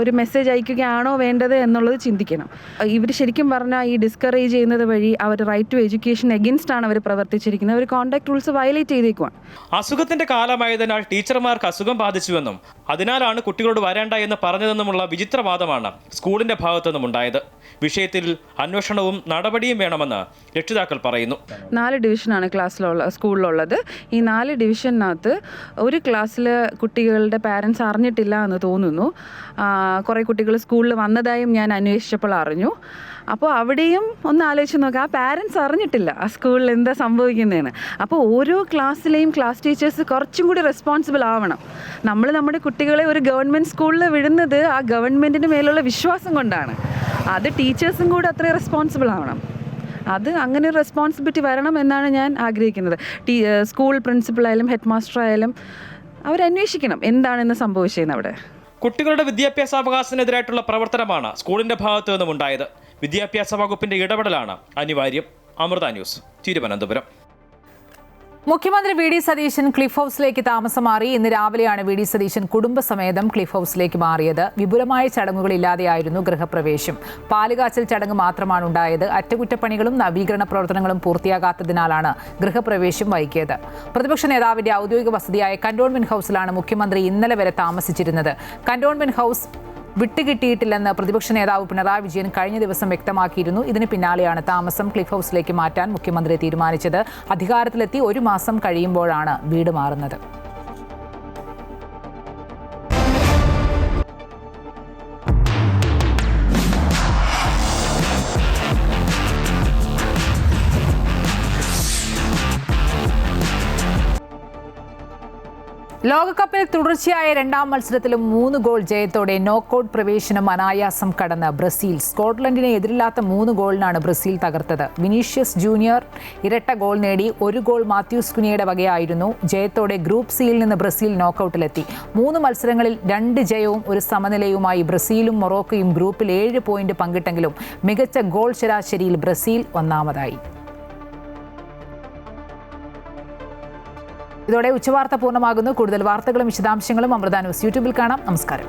ഒരു മെസ്സേജ് അയക്കുകയാണോ വേണ്ടത് എന്നുള്ളത് ചിന്തിക്കണം. ഇവർ ശരിക്കും പറഞ്ഞാൽ ഈ ഡിസ്കറേജ് ചെയ്യുന്നത് വഴി അവർ റൈറ്റ് ടു എഡ്യൂക്കേഷൻ എഗൻസ്റ്റ് ആണ് അവർ പ്രവർത്തിച്ചിരിക്കുന്നത്. അവർ കോൺടാക്ട് റൂൾസ് വയലേറ്റ് ചെയ്തേക്കുവാണ്. അസുഖത്തിന്റെ കാലമായതിനാൽ ടീച്ചർമാർക്ക് അസുഖം ബാധിച്ചുവെന്നും അതിനാലാണ് കുട്ടികളോട് വരേണ്ട എന്ന് പറഞ്ഞതെന്നുമുള്ള വിചിത്രവാദമാണ് സ്കൂളിന്റെ ഭാഗത്തു നിന്നും ഉണ്ടായത്. വിഷയത്തിൽ അന്വേഷണവും നടപടിയും വേണമെന്ന് രക്ഷിതാക്കൾ പറയുന്നു. 4 ഡിവിഷനാണ് സ്കൂളിലുള്ളത്. ഈ 4 ഡിവിഷനകത്ത് ഒരു ക്ലാസ്സിൽ കുട്ടികളുടെ പാരൻസ് അറിഞ്ഞിട്ടില്ല എന്ന് തോന്നുന്നു. കുറേ കുട്ടികൾ സ്കൂളിൽ വന്നതായും ഞാൻ അന്വേഷിച്ചപ്പോൾ അറിഞ്ഞു. അപ്പോൾ അവിടെയും ഒന്ന് ആലോചിച്ച് നോക്കുക, ആ പാരൻസ് അറിഞ്ഞിട്ടില്ല ആ സ്കൂളിൽ എന്താ സംഭവിക്കുന്നതെന്ന്. അപ്പോൾ ഓരോ ക്ലാസ്സിലെയും ക്ലാസ് ടീച്ചേഴ്സ് കുറച്ചും കൂടി റെസ്പോൺസിബിൾ ആവണം. നമ്മുടെ കുട്ടികളെ ഒരു ഗവൺമെൻറ് സ്കൂളിൽ വിടുന്നത് ആ ഗവൺമെൻറ്റിന് മേലുള്ള വിശ്വാസം കൊണ്ടാണ്. അത് ടീച്ചേഴ്സും കൂടി അത്രയും റെസ്പോൺസിബിൾ ആവണം. അത് അങ്ങനെ ഒരു റെസ്പോൺസിബിലിറ്റി വരണം എന്നാണ് ഞാൻ ആഗ്രഹിക്കുന്നത്. സ്കൂൾ പ്രിൻസിപ്പളായാലും ഹെഡ് മാസ്റ്റർ ആയാലും അവരന്വേഷിക്കണം എന്താണെന്ന് സംഭവിച്ചതെന്ന് അവിടെ. കുട്ടികളുടെ വിദ്യാഭ്യാസാവകാശത്തിനെതിരായിട്ടുള്ള പ്രവർത്തനമാണ് സ്കൂളിന്റെ ഭാഗത്തു നിന്നും ഉണ്ടായത്. വിദ്യാഭ്യാസ വകുപ്പിന്റെ ഇടപെടലാണ് അനിവാര്യം. അമൃത ന്യൂസ്, തിരുവനന്തപുരം. മുഖ്യമന്ത്രി വി ഡി സതീശൻ ക്ലിഫ് ഹൗസിലേക്ക് താമസം മാറി. ഇന്ന് രാവിലെയാണ് വി ഡി സതീശൻ കുടുംബസമേതം ക്ലിഫ് ഹൗസിലേക്ക് മാറിയത്. വിപുലമായ ചടങ്ങുകളില്ലാതെയായിരുന്നു ഗൃഹപ്രവേശം. പാലുകാച്ചൽ ചടങ്ങ് മാത്രമാണ് ഉണ്ടായത്. അറ്റകുറ്റപ്പണികളും നവീകരണ പ്രവർത്തനങ്ങളും പൂർത്തിയാകാത്തതിനാലാണ് ഗൃഹപ്രവേശം വൈകിയത്. പ്രതിപക്ഷ നേതാവിന്റെ ഔദ്യോഗിക വസതിയായ കന്റോൺമെന്റ് ഹൗസിലാണ് മുഖ്യമന്ത്രി ഇന്നലെ വരെ താമസിച്ചിരുന്നത്. കന്റോൺമെന്റ് ഹൗസ് വിട്ടുകിട്ടിയിട്ടില്ലെന്ന് പ്രതിപക്ഷ നേതാവ് പിണറായി വിജയൻ കഴിഞ്ഞ ദിവസം വ്യക്തമാക്കിയിരുന്നു. ഇതിന് പിന്നാലെയാണ് താമസം ക്ലിഫ് ഹൗസിലേക്ക് മാറ്റാൻ മുഖ്യമന്ത്രി തീരുമാനിച്ചത്. അധികാരത്തിലെത്തി 1 മാസം കഴിയുമ്പോഴാണ് വീട് മാറുന്നത്. ലോകകപ്പിൽ തുടർച്ചയായ 2ാം മത്സരത്തിലും 3 ഗോൾ ജയത്തോടെ നോക്കൌട്ട് പ്രവേശനം അനായാസം കടന്ന് ബ്രസീൽ. സ്കോട്ട്ലൻഡിനെ എതിരില്ലാത്ത 3 ഗോളിനാണ് ബ്രസീൽ തകർത്തത്. വിനീഷ്യസ് ജൂനിയർ ഇരട്ട ഗോൾ നേടി. 1 ഗോൾ മാത്യൂസ് കുനിയയുടെ വകയായിരുന്നു. ജയത്തോടെ ഗ്രൂപ്പ് സിയിൽ നിന്ന് ബ്രസീൽ നോക്കൌട്ടിലെത്തി. 3 മത്സരങ്ങളിൽ 2 ജയവും 1 സമനിലയുമായി ബ്രസീലും മൊറോക്കോയും ഗ്രൂപ്പിൽ 7 പോയിന്റ് പങ്കിട്ടെങ്കിലും മികച്ച ഗോൾ ശരാശരിയിൽ ബ്രസീൽ ഒന്നാമതായി. ഇതോടെ ഉച്ചവാർത്ത പൂർണ്ണമാകുന്നു. കൂടുതൽ വാർത്തകളും വിശദാംശങ്ങളും അമൃത ന്യൂസ് യൂട്യൂബിൽ കാണാം. നമസ്കാരം.